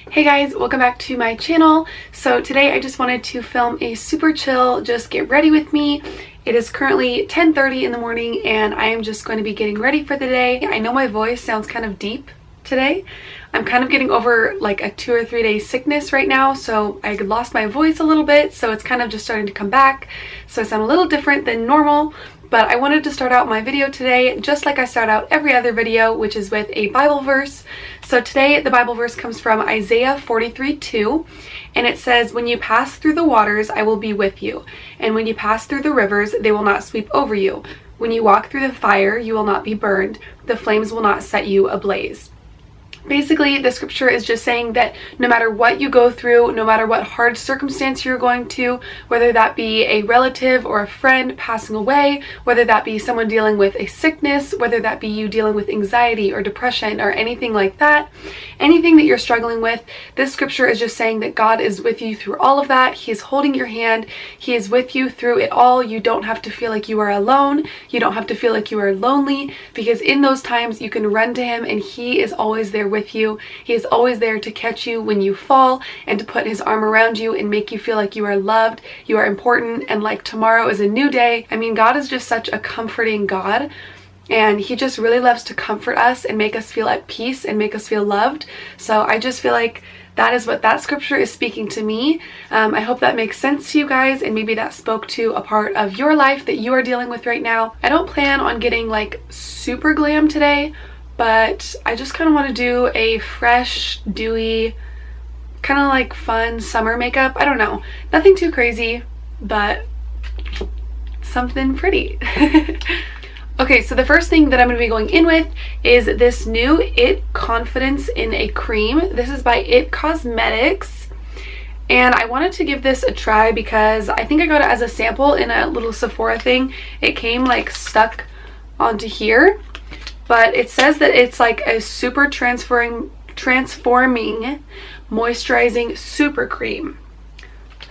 Hey guys, welcome back to my channel. So today I just wanted to film a super chill, just get ready with me. It is currently 10:30 in the morning and I am just going to be getting ready for the day. I know my voice sounds kind of deep today. I'm kind of getting over like a 2 or 3 day sickness right now, so I lost my voice a little bit, so it's kind of just starting to come back. So I sound a little different than normal. But I wanted to start out my video today just like I start out every other video, which is with a Bible verse. So today the Bible verse comes from Isaiah 43:2, and it says, "When you pass through the waters, I will be with you. And when you pass through the rivers, they will not sweep over you. When you walk through the fire, you will not be burned. The flames will not set you ablaze." Basically, the scripture is just saying that no matter what you go through, no matter what hard circumstance you're going to, whether that be a relative or a friend passing away, whether that be someone dealing with a sickness, whether that be you dealing with anxiety or depression or anything like that, anything that you're struggling with, this scripture is just saying that God is with you through all of that. He is holding your hand. He is with you through it all. You don't have to feel like you are alone. You don't have to feel like you are lonely, because in those times you can run to Him and He is always there with you. He is always there to catch you when you fall and to put His arm around you and make you feel like you are loved, you are important, and like tomorrow is a new day. I mean, God is just such a comforting God, and He just really loves to comfort us and make us feel at peace and make us feel loved. So I just feel like that is what that scripture is speaking to me. I hope that makes sense to you guys, and maybe that spoke to a part of your life that you are dealing with right now. I don't plan on getting like super glam today, but I just kind of want to do a fresh, dewy, kind of like fun summer makeup. I don't know. Nothing too crazy, but something pretty. Okay, so the first thing that I'm going to be going in with is this new It Confidence in a Cream. This is by It Cosmetics. And I wanted to give this a try because I think I got it as a sample in a little Sephora thing. It came like stuck onto here. But it says that it's like a super transforming moisturizing super cream.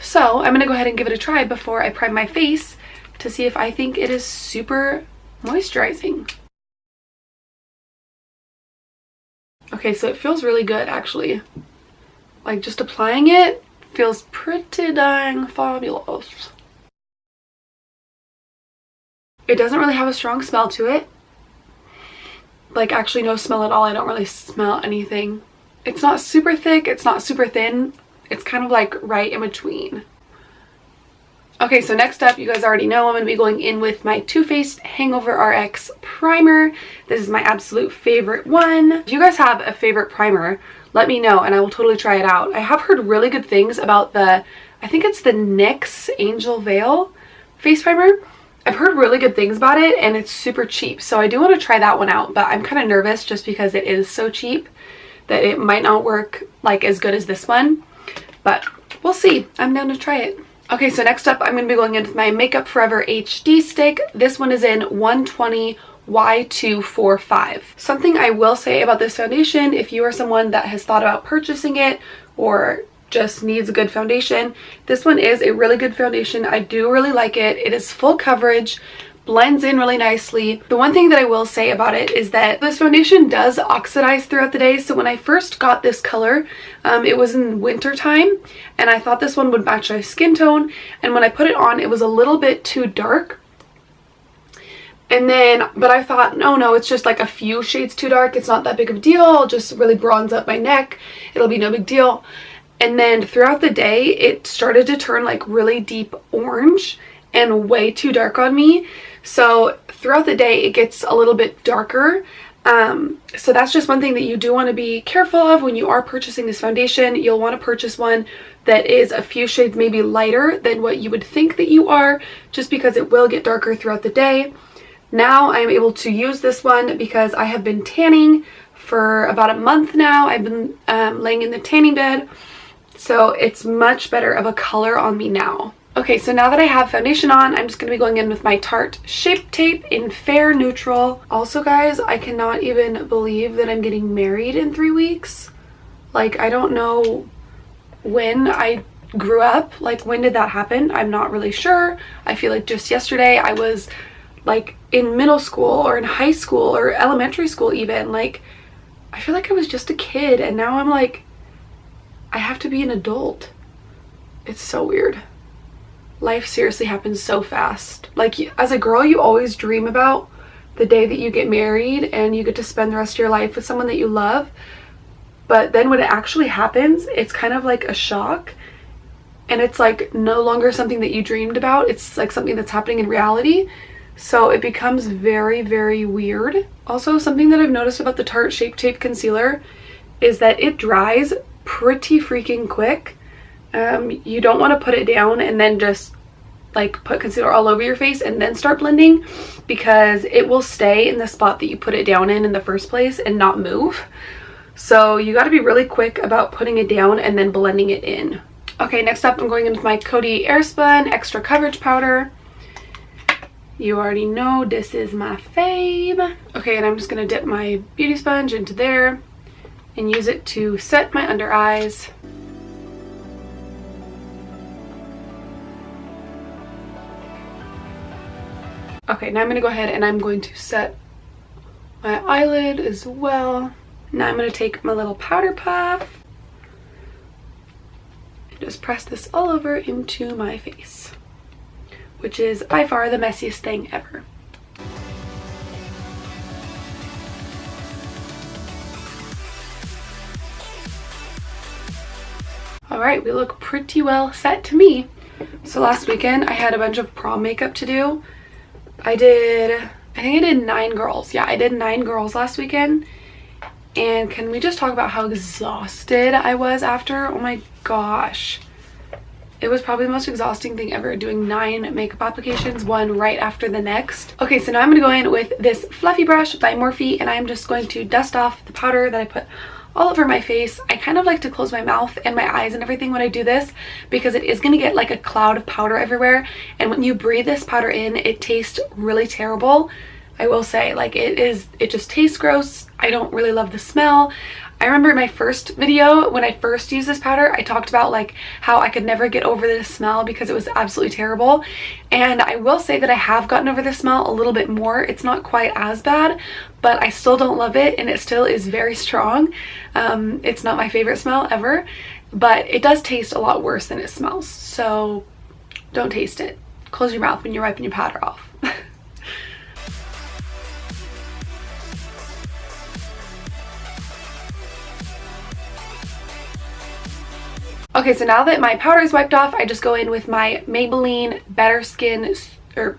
So I'm gonna go ahead and give it a try before I prime my face to see if I think it is super moisturizing. Okay, so it feels really good actually. Like just applying it feels pretty dang fabulous. It doesn't really have a strong smell to it. Like actually no smell at all. I don't really smell anything. It's not super thick, it's not super thin. It's kind of like right in between. Okay, so next up, you guys already know I'm going to be going in with my Too Faced Hangover RX primer. This is my absolute favorite one. If you guys have a favorite primer, let me know and I will totally try it out. I have heard really good things about the, I think it's the NYX Angel Veil face primer. I've heard really good things about it and it's super cheap, so I do want to try that one out, but I'm kind of nervous just because it is so cheap that it might not work like as good as this one, but we'll see. I'm down to try it. Okay, so next up I'm going to be going in with my Makeup Forever HD stick. This one is in 120 Y245. Something I will say about this foundation, if you are someone that has thought about purchasing it or just needs a good foundation, this one is a really good foundation. I do really like it. It is full coverage, blends in really nicely. The one thing that I will say about it is that this foundation does oxidize throughout the day. So when I first got this color, it was in winter time and I thought this one would match my skin tone, and when I put it on it was a little bit too dark. And then, but I thought, no, it's just like a few shades too dark. It's not that big of a deal. I'll just really bronze up my neck. It'll be no big deal. And then throughout the day, it started to turn like really deep orange and way too dark on me. So throughout the day, it gets a little bit darker. So that's just one thing that you do want to be careful of when you are purchasing this foundation. You'll want to purchase one that is a few shades maybe lighter than what you would think that you are, just because it will get darker throughout the day. Now I'm able to use this one because I have been tanning for about a month now. I've been laying in the tanning bed. So it's much better of a color on me now. Okay, so now that I have foundation on, I'm just going to be going in with my Tarte Shape Tape in Fair Neutral. Also, guys, I cannot even believe that I'm getting married in 3 weeks. Like, I don't know when I grew up. Like, when did that happen? I'm not really sure. I feel like just yesterday I was like in middle school or in high school or elementary school even. Like, I feel like I was just a kid and now I'm like I have to be an adult. It's so weird. Life seriously happens so fast. Like, as a girl, you always dream about the day that you get married and you get to spend the rest of your life with someone that you love. But then when it actually happens, it's kind of like a shock. And it's like no longer something that you dreamed about. It's like something that's happening in reality. So it becomes very, very weird. Also, something that I've noticed about the Tarte Shape Tape Concealer is that it dries pretty freaking quick. You don't want to put it down and then just like put concealer all over your face and then start blending, because it will stay in the spot that you put it down in the first place and not move. So you got to be really quick about putting it down and then blending it in. Okay, next up I'm going in with my Coty Airspun Extra Coverage Powder. You already know this is my fave. Okay, and I'm just going to dip my beauty sponge into there and use it to set my under eyes. Okay, now I'm going to go ahead and I'm going to set my eyelid as well. Now I'm going to take my little powder puff and just press this all over into my face, which is by far the messiest thing ever. Alright, we look pretty well set to me. So last weekend I had a bunch of prom makeup to do. I think I did 9 girls. Yeah, I did 9 girls last weekend. And can we just talk about how exhausted I was after? Oh my gosh. It was probably the most exhausting thing ever, doing 9 makeup applications, one right after the next. Okay, so now I'm going to go in with this fluffy brush by Morphe, and I'm just going to dust off the powder that I put all over my face. I kind of like to close my mouth and my eyes and everything when I do this, because it is going to get like a cloud of powder everywhere. And when you breathe this powder in, it tastes really terrible. I will say, like, it just tastes gross. I don't really love the smell. I remember in my first video, when I first used this powder, I talked about like how I could never get over the smell because it was absolutely terrible. And I will say that I have gotten over the smell a little bit more. It's not quite as bad, but I still don't love it, and it still is very strong. It's not my favorite smell ever, but it does taste a lot worse than it smells. So don't taste it. Close your mouth when you're wiping your powder off. Okay, so now that my powder is wiped off, I just go in with my Maybelline Better Skin, or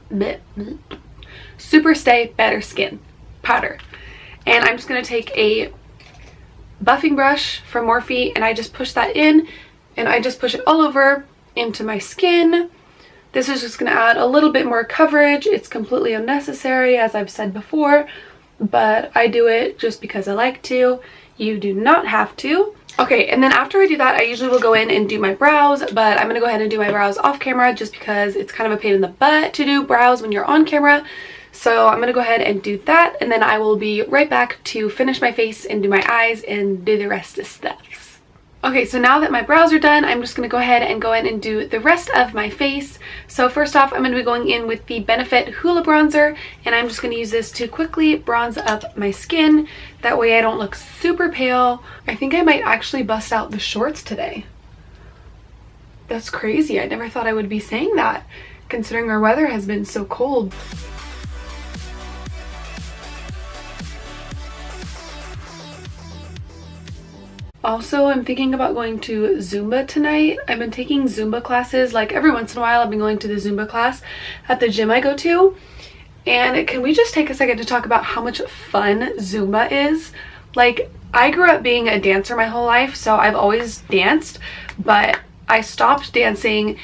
Super Stay Better Skin powder. And I'm just going to take a buffing brush from Morphe, and I just push that in, and I just push it all over into my skin. This is just going to add a little bit more coverage. It's completely unnecessary, as I've said before, but I do it just because I like to. You do not have to. Okay, and then after I do that, I usually will go in and do my brows, but I'm going to go ahead and do my brows off camera just because it's kind of a pain in the butt to do brows when you're on camera. So I'm going to go ahead and do that, and then I will be right back to finish my face and do my eyes and do the rest of stuff. Okay, so now that my brows are done, I'm just going to go ahead and go in and do the rest of my face. So first off, I'm going to be going in with the Benefit Hoola bronzer, and I'm just going to use this to quickly bronze up my skin. That way I don't look super pale. I think I might actually bust out the shorts today. That's crazy. I never thought I would be saying that, considering our weather has been so cold. Also, I'm thinking about going to Zumba tonight. I've been taking Zumba classes, like every once in a while I've been going to the Zumba class at the gym I go to. And can we just take a second to talk about how much fun Zumba is? Like, I grew up being a dancer my whole life, so I've always danced, but I stopped dancing.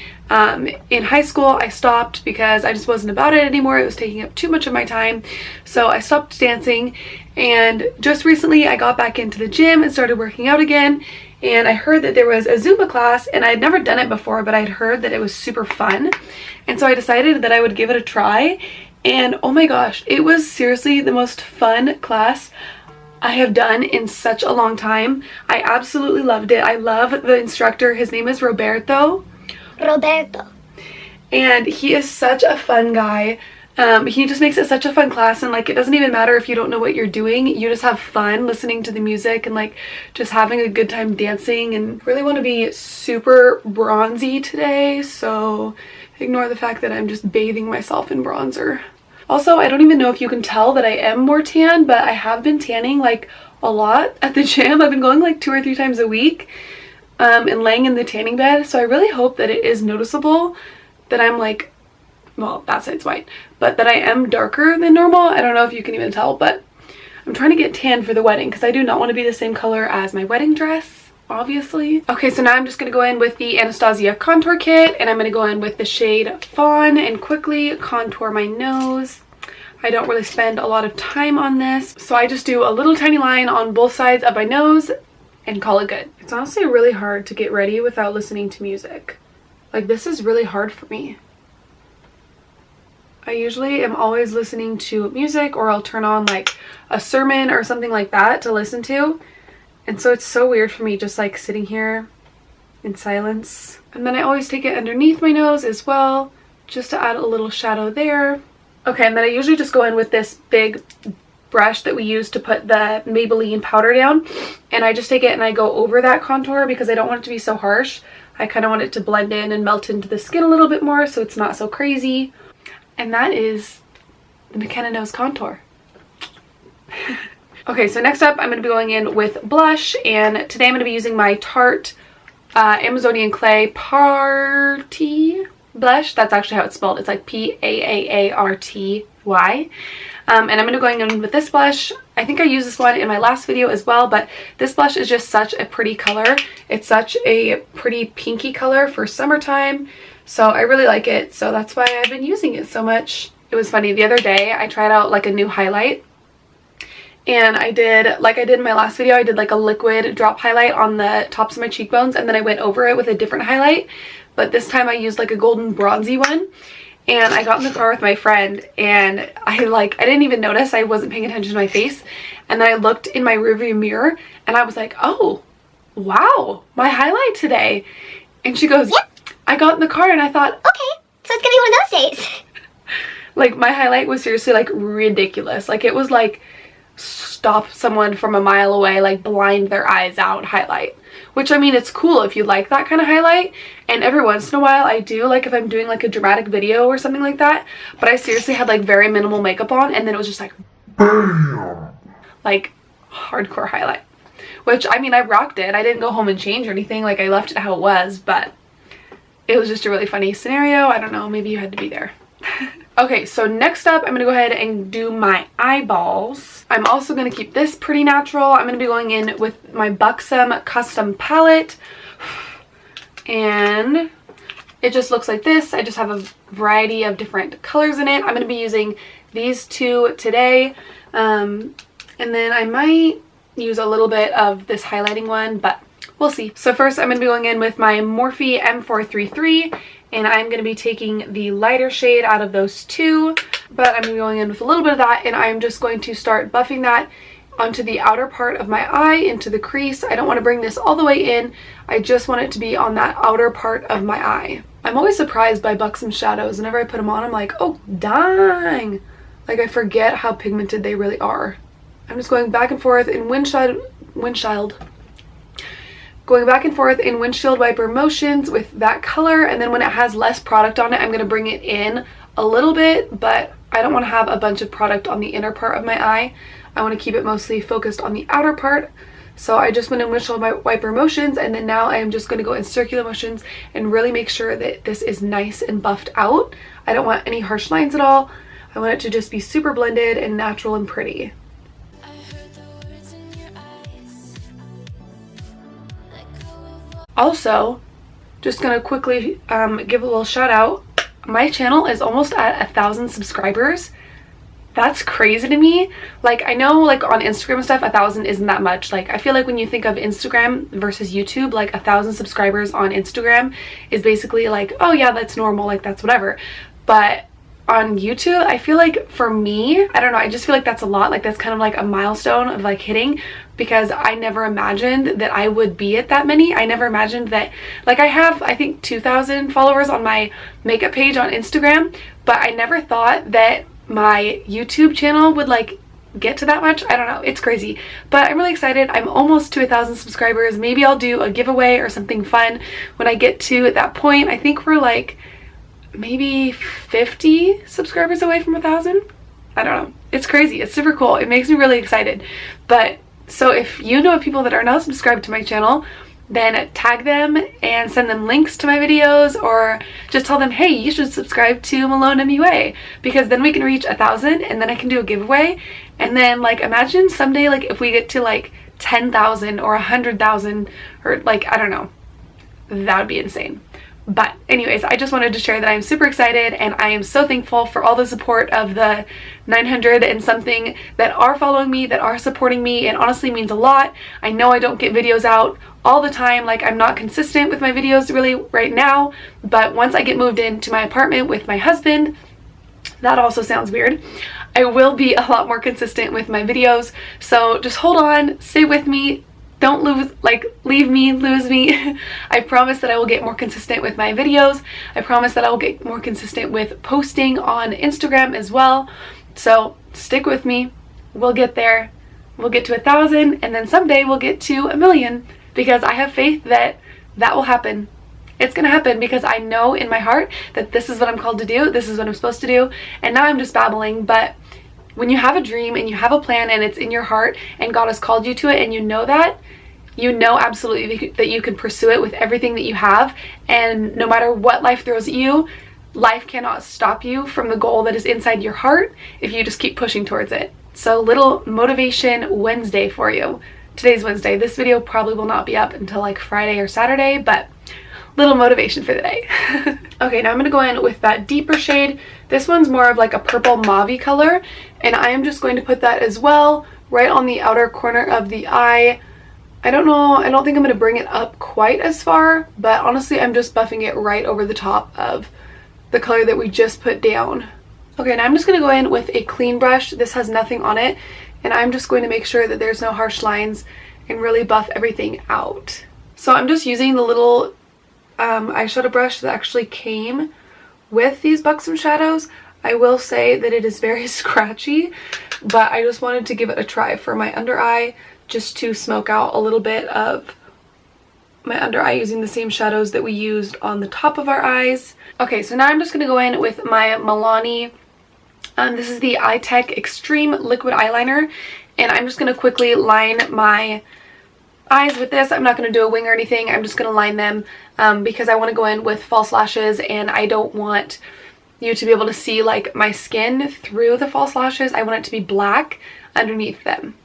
In high school, I stopped because I just wasn't about it anymore. It was taking up too much of my time. So I stopped dancing, and just recently I got back into the gym and started working out again. And I heard that there was a Zumba class, and I had never done it before, but I'd heard that it was super fun. And so I decided that I would give it a try. And oh my gosh, it was seriously the most fun class I have done in such a long time. I absolutely loved it. I love the instructor. His name is Roberto. And he is such a fun guy. He just makes it such a fun class, and like it doesn't even matter if you don't know what you're doing, you just have fun listening to the music and like just having a good time dancing. And really want to be super bronzy today, so ignore the fact that I'm just bathing myself in bronzer. Also, I don't even know if you can tell that I am more tan, but I have been tanning like a lot at the gym. I've been going like 2 or 3 times a week and laying in the tanning bed, so I really hope that it is noticeable that I'm like, well, that side's white, but that I am darker than normal. I don't know if you can even tell, but I'm trying to get tan for the wedding because I do not want to be the same color as my wedding dress, obviously. Okay, so now I'm just going to go in with the Anastasia contour kit, and I'm going to go in with the shade Fawn and quickly contour my nose. I don't really spend a lot of time on this, so I just do a little tiny line on both sides of my nose and call it good. It's honestly really hard to get ready without listening to music. Like, this is really hard for me. I usually am always listening to music, or I'll turn on like a sermon or something like that to listen to. And so it's so weird for me just like sitting here in silence. And then I always take it underneath my nose as well, just to add a little shadow there. Okay, and then I usually just go in with this big brush that we use to put the Maybelline powder down. And I just take it and I go over that contour because I don't want it to be so harsh. I kind of want it to blend in and melt into the skin a little bit more so it's not so crazy. And that is the McKenna Nose Contour. Okay, so next up I'm going to be going in with blush, and today I'm going to be using my Tarte Amazonian Clay Party blush. That's actually how it's spelled. It's like P-A-A-A-R-T-Y. And I'm going to go in with this blush. I think I used this one in my last video as well, but this blush is just such a pretty color. It's such a pretty pinky color for summertime. So I really like it, so that's why I've been using it so much. It was funny, the other day I tried out like a new highlight, and I did, like I did in my last video, I did like a liquid drop highlight on the tops of my cheekbones, and then I went over it with a different highlight, but this time I used like a golden bronzy one. And I got in the car with my friend, and I didn't even notice, I wasn't paying attention to my face, and then I looked in my rearview mirror and I was like, oh wow, my highlight today. And she goes, yep. I got in the car and I thought, okay, so it's gonna be one of those days. Like, my highlight was seriously like ridiculous. Like, it was like stop someone from a mile away, like blind their eyes out highlight. Which, I mean, it's cool if you like that kind of highlight, and every once in a while I do, like if I'm doing like a dramatic video or something like that. But I seriously had like very minimal makeup on, and then it was just like BAM! Like hardcore highlight. Which, I mean, I rocked it. I didn't go home and change or anything. Like, I left it how it was, but it was just a really funny scenario. I don't know, maybe you had to be there. Okay, so next up, I'm going to go ahead and do my eyeballs. I'm also going to keep this pretty natural. I'm going to be going in with my Buxom custom palette. And it just looks like this. I just have a variety of different colors in it. I'm going to be using these two today. And then I might use a little bit of this highlighting one, but we'll see. So first I'm going to be going in with my Morphe M433, and I'm going to be taking the lighter shade out of those two, but I'm going to be going in with a little bit of that, and I'm just going to start buffing that onto the outer part of my eye, into the crease. I don't want to bring this all the way in. I just want it to be on that outer part of my eye. I'm always surprised by Buxom shadows. Whenever I put them on, I'm like, oh dang! Like, I forget how pigmented they really are. I'm just going back and forth in windshield wiper motions with that color, and then when it has less product on it, I'm going to bring it in a little bit, but I don't want to have a bunch of product on the inner part of my eye. I want to keep it mostly focused on the outer part. So I just went in windshield wiper motions, and then now I am just going to go in circular motions and really make sure that this is nice and buffed out. I don't want any harsh lines at all. I want it to just be super blended and natural and pretty. Also, just gonna quickly give a little shout out. My channel is almost at 1,000 subscribers. That's crazy to me. Like, I know like on Instagram and stuff 1,000 isn't that much. Like, I feel like when you think of Instagram versus YouTube, like 1,000 subscribers on Instagram is basically like, oh yeah, that's normal, like that's whatever. But on YouTube, I feel like for me, I don't know, I just feel like that's a lot. Like that's kind of like a milestone of like hitting, because I never imagined that I would be at that many. I never imagined that, like I have I think 2,000 followers on my makeup page on Instagram, but I never thought that my YouTube channel would like get to that much. I don't know, it's crazy, but I'm really excited. I'm almost to 1,000 subscribers. Maybe I'll do a giveaway or something fun when I get to that point. I think we're like maybe 50 subscribers away from 1,000. I don't know, it's crazy, it's super cool, it makes me really excited. But so if you know people that are not subscribed to my channel, then tag them and send them links to my videos, or just tell them, hey, you should subscribe to MaloneMUA, because then we can reach 1,000 and then I can do a giveaway. And then like imagine someday like if we get to like 10,000 or 100,000, or like I don't know, that would be insane. But anyways, I just wanted to share that I'm super excited, and I am so thankful for all the support of the 900 and something that are following me, that are supporting me. It honestly means a lot. I know I don't get videos out all the time, like I'm not consistent with my videos really right now, but once I get moved into my apartment with my husband, that also sounds weird, I will be a lot more consistent with my videos. So just hold on, stay with me. Don't leave me, lose me. I promise that I will get more consistent with my videos. I promise that I will get more consistent with posting on Instagram as well. So stick with me. We'll get there. We'll get to 1,000, and then someday we'll get to 1,000,000, because I have faith that that will happen. It's gonna happen, because I know in my heart that this is what I'm called to do. This is what I'm supposed to do. And now I'm just babbling, but when you have a dream and you have a plan and it's in your heart and God has called you to it, and you know that, you know absolutely that you can pursue it with everything that you have. And no matter what life throws at you, life cannot stop you from the goal that is inside your heart if you just keep pushing towards it. So little motivation Wednesday for you. Today's Wednesday. This video probably will not be up until like Friday or Saturday, but little motivation for the day. Okay, now I'm going to go in with that deeper shade. This one's more of like a purple mauve-y color, and I am just going to put that as well right on the outer corner of the eye. I don't know, I don't think I'm going to bring it up quite as far, but honestly I'm just buffing it right over the top of the color that we just put down. Okay, now I'm just going to go in with a clean brush. This has nothing on it, and I'm just going to make sure that there's no harsh lines and really buff everything out. So I'm just using the little eyeshadow brush that actually came with these Buxom shadows. I will say that it is very scratchy, but I just wanted to give it a try for my under eye, just to smoke out a little bit of my under eye using the same shadows that we used on the top of our eyes. Okay, so now I'm just going to go in with my Milani. This is the Eye Tech Extreme Liquid Eyeliner, and I'm just going to quickly line my eyes with this. I'm not going to do a wing or anything. I'm just going to line them because I want to go in with false lashes, and I don't want you to be able to see like my skin through the false lashes. I want it to be black underneath them.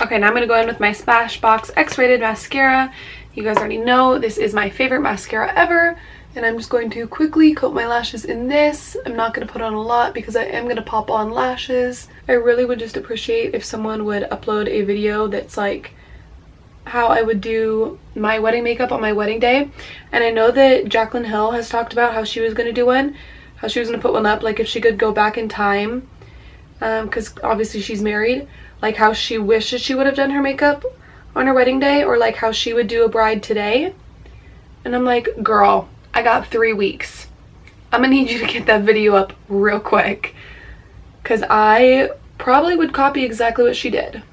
Okay, now I'm going to go in with my Smashbox X-Rated Mascara. You guys already know this is my favorite mascara ever. And I'm just going to quickly coat my lashes in this. I'm not going to put on a lot because I am going to pop on lashes. I really would just appreciate if someone would upload a video that's like how I would do my wedding makeup on my wedding day. And I know that Jaclyn Hill has talked about how she was going to do one. How she was going to put one up, like if she could go back in time. Because obviously she's married. Like how she wishes she would have done her makeup on her wedding day, or like how she would do a bride today. And I'm like, girl, I got 3 weeks. I'm gonna need you to get that video up real quick, because I probably would copy exactly what she did.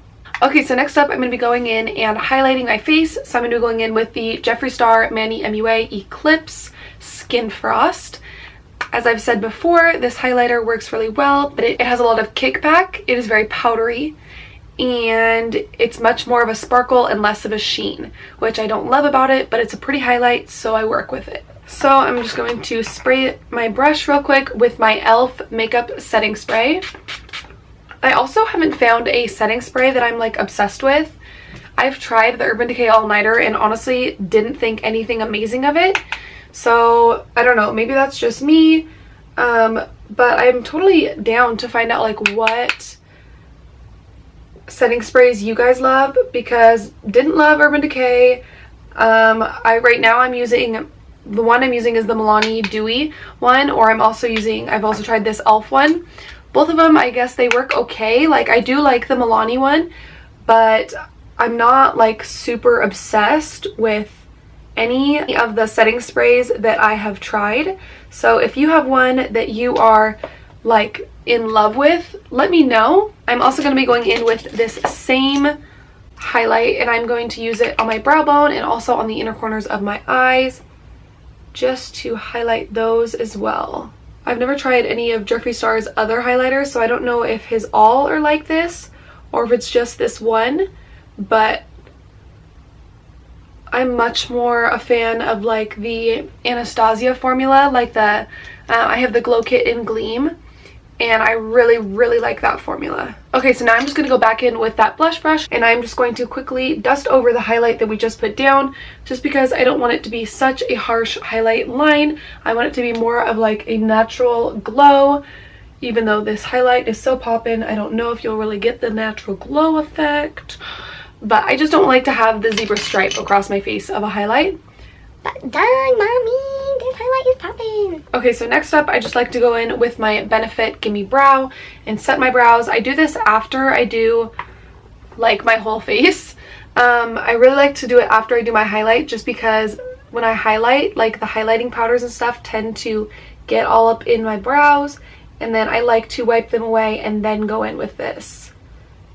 Okay, so next up I'm going to be going in and highlighting my face. So I'm going to be going in with the Jeffree Star Manny MUA Eclipse Skin Frost. As I've said before, this highlighter works really well, but it has a lot of kickback. It is very powdery, and it's much more of a sparkle and less of a sheen, which I don't love about it, but it's a pretty highlight, so I work with it. So I'm just going to spray my brush real quick with my e.l.f. makeup setting spray. I also haven't found a setting spray that I'm like obsessed with. I've tried the Urban Decay All Nighter and honestly didn't think anything amazing of it. So I don't know, maybe that's just me, but I'm totally down to find out like what setting sprays you guys love, because didn't love Urban Decay. Right now I'm using, the one I'm using is the Milani Dewy one, or I've also tried this e.l.f. one. Both of them, I guess they work okay. Like, I do like the Milani one, but I'm not like super obsessed with any of the setting sprays that I have tried. So if you have one that you are like in love with, let me know. I'm also going to be going in with this same highlight, and I'm going to use it on my brow bone and also on the inner corners of my eyes, just to highlight those as well. I've never tried any of Jeffree Star's other highlighters, so I don't know if his all are like this or if it's just this one, but I'm much more a fan of like the Anastasia formula, like the I have the Glow Kit in Gleam, and I really like that formula. Okay, so now I'm just going to go back in with that blush brush, and I'm just going to quickly dust over the highlight that we just put down, just because I don't want it to be such a harsh highlight line. I want it to be more of like a natural glow. Even though this highlight is so poppin', I don't know if you'll really get the natural glow effect, but I just don't like to have the zebra stripe across my face of a highlight. But dang, mommy, this highlight is popping. Okay, so next up, I just like to go in with my Benefit Gimme Brow and set my brows. I do this after I do like my whole face. I really like to do it after I do my highlight, just because when I highlight, like the highlighting powders and stuff tend to get all up in my brows, and then I like to wipe them away and then go in with this.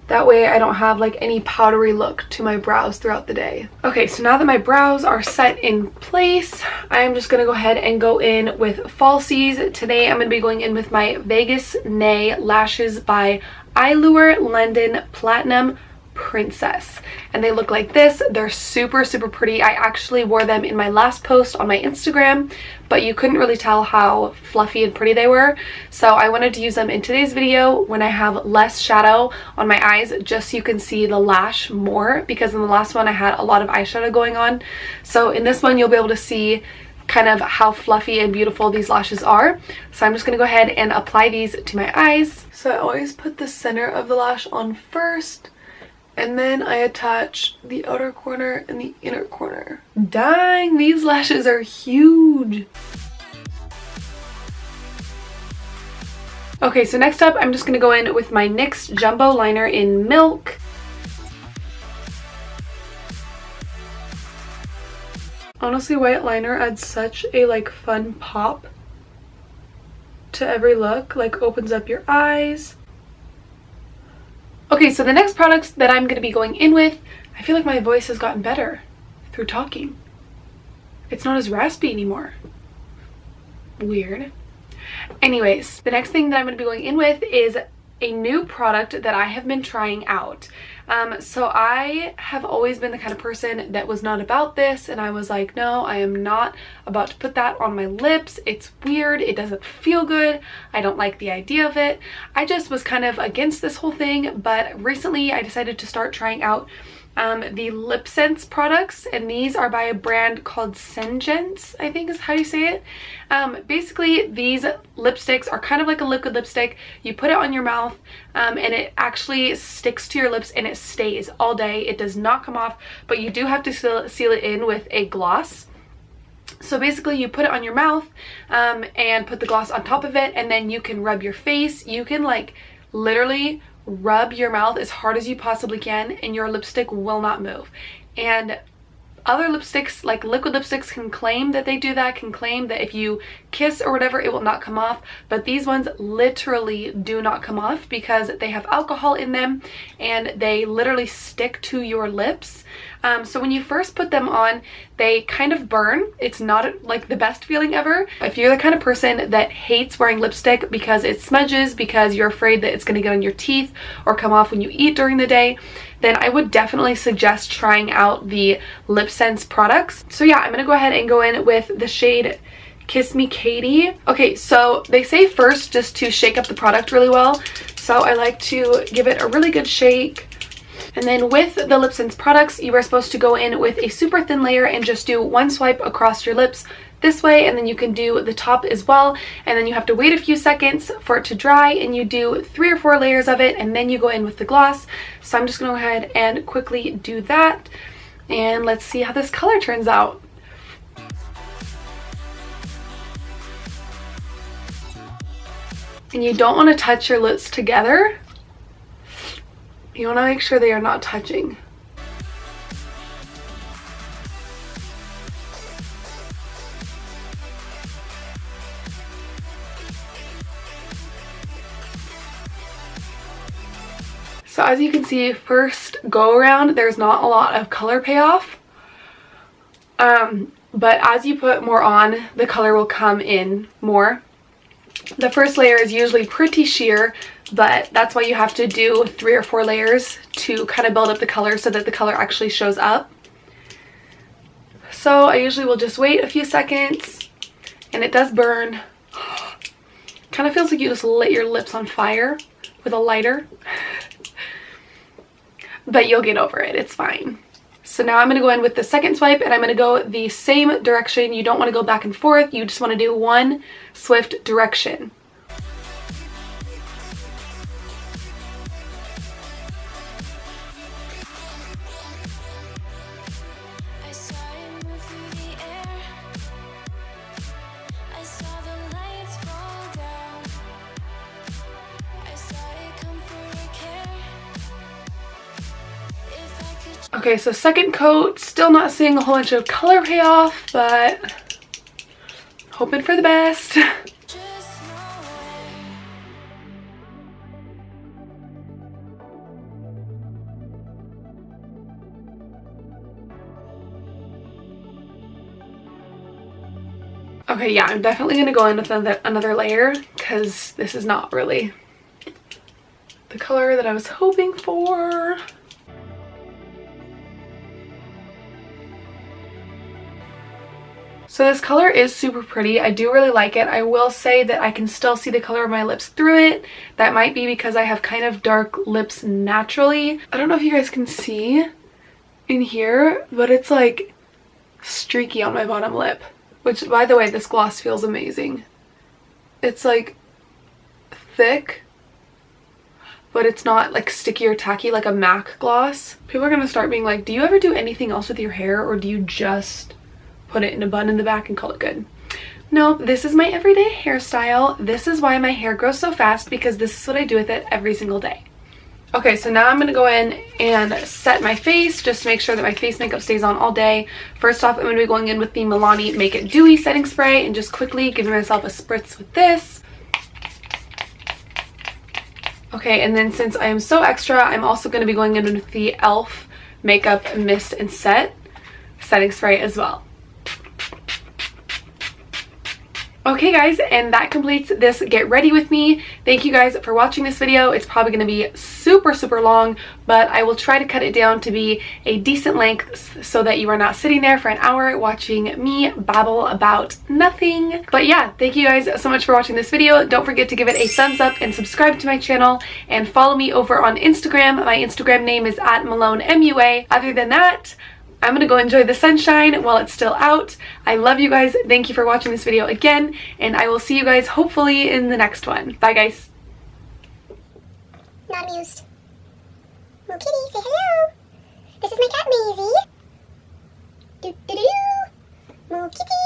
That way I don't have like any powdery look to my brows throughout the day. Okay, so now that my brows are set in place, I'm just gonna go ahead and go in with falsies. Today I'm gonna be going in with my Vegas Nay Lashes by Eyelure London Platinum Princess, and they look like this. They're super pretty. I actually wore them in my last post on my Instagram, but you couldn't really tell how fluffy and pretty they were, so I wanted to use them in today's video when I have less shadow on my eyes, just so you can see the lash more, because in the last one I had a lot of eyeshadow going on. So in this one you'll be able to see kind of how fluffy and beautiful these lashes are. So I'm just gonna go ahead and apply these to my eyes. So I always put the center of the lash on first, and then I attach the outer corner and the inner corner. Dang, these lashes are huge. Okay, so next up, I'm just gonna go in with my NYX Jumbo Liner in Milk. Honestly, white liner adds such a like fun pop to every look, like opens up your eyes. Okay, so the next products that I'm going to be going in with, I feel like my voice has gotten better through talking. It's not as raspy anymore. Weird. Anyways, the next thing that I'm going to be going in with is a new product that I have been trying out. So I have always been the kind of person that was not about this, and I was like, no, I am not about to put that on my lips. It's weird. It doesn't feel good. I don't like the idea of it. I just was kind of against this whole thing, but recently I decided to start trying out the LipSense products, and these are by a brand called Sengenz, I think is how you say it. Basically, these lipsticks are kind of like a liquid lipstick. You put it on your mouth, and it actually sticks to your lips, and it stays all day. It does not come off, but you do have to seal it in with a gloss. So basically you put it on your mouth and put the gloss on top of it, and then you can rub your face. You can like literally rub your mouth as hard as you possibly can, and your lipstick will not move. And other lipsticks, like liquid lipsticks, can claim that they do that, can claim that if you kiss or whatever it will not come off, but these ones literally do not come off because they have alcohol in them and they literally stick to your lips. So when you first put them on, they kind of burn. It's not like the best feeling ever. If you're the kind of person that hates wearing lipstick because it smudges, because you're afraid that it's going to get on your teeth or come off when you eat during the day, then I would definitely suggest trying out the LipSense products. So yeah, I'm going to go ahead and go in with the shade Kiss Me Katie. Okay, so they say first just to shake up the product really well. So I like to give it a really good shake. And then with the LipSense products, you are supposed to go in with a super thin layer and just do one swipe across your lips. this way, and then you can do the top as well, and then you have to wait a few seconds for it to dry, and you do 3 or 4 layers of it, and then you go in with the gloss. So I'm just gonna go ahead and quickly do that, and let's see how this color turns out. And you don't want to touch your lips together. You want to make sure they are not touching. So as you can see, first go around, there's not a lot of color payoff. But as you put more on, the color will come in more. The first layer is usually pretty sheer, but that's why you have to do 3 or 4 layers to kind of build up the color so that the color actually shows up. So I usually will just wait a few seconds, and it does burn. Kind of feels like you just lit your lips on fire with a lighter. But you'll get over it, it's fine. So now I'm going to go in with the second swipe, and I'm going to go the same direction. You don't want to go back and forth, you just want to do one swift direction. Okay, so second coat, still not seeing a whole bunch of color payoff, but hoping for the best. Okay, yeah, I'm definitely going to go in with another layer because this is not really the color that I was hoping for. So this color is super pretty. I do really like it. I will say that I can still see the color of my lips through it. That might be because I have kind of dark lips naturally. I don't know if you guys can see in here, but it's like streaky on my bottom lip. Which, by the way, this gloss feels amazing. It's like thick, but it's not like sticky or tacky like a MAC gloss. People are gonna start being like, do you ever do anything else with your hair, or do you just put it in a bun in the back and call it good? No, this is my everyday hairstyle. This is why my hair grows so fast, because this is what I do with it every single day. Okay, so now I'm going to go in and set my face just to make sure that my face makeup stays on all day. First off, I'm going to be going in with the Milani Make It Dewy setting spray and just quickly giving myself a spritz with this. Okay, and then since I am so extra, I'm also going to be going in with the e.l.f. Makeup Mist and Set setting spray as well. Okay guys, and that completes this get ready with me. Thank you guys for watching this video. It's probably going to be super long, but I will try to cut it down to be a decent length so that you are not sitting there for an hour watching me babble about nothing. But yeah, thank you guys so much for watching this video. Don't forget to give it a thumbs up and subscribe to my channel, and follow me over on Instagram. My Instagram name is @MaloneMUA. Other than that, I'm gonna go enjoy the sunshine while it's still out. I love you guys. Thank you for watching this video again, and I will see you guys hopefully in the next one. Bye guys. Not amused. Moo Kitty, say hello. This is my cat Maisie. Do do do. Moo Kitty.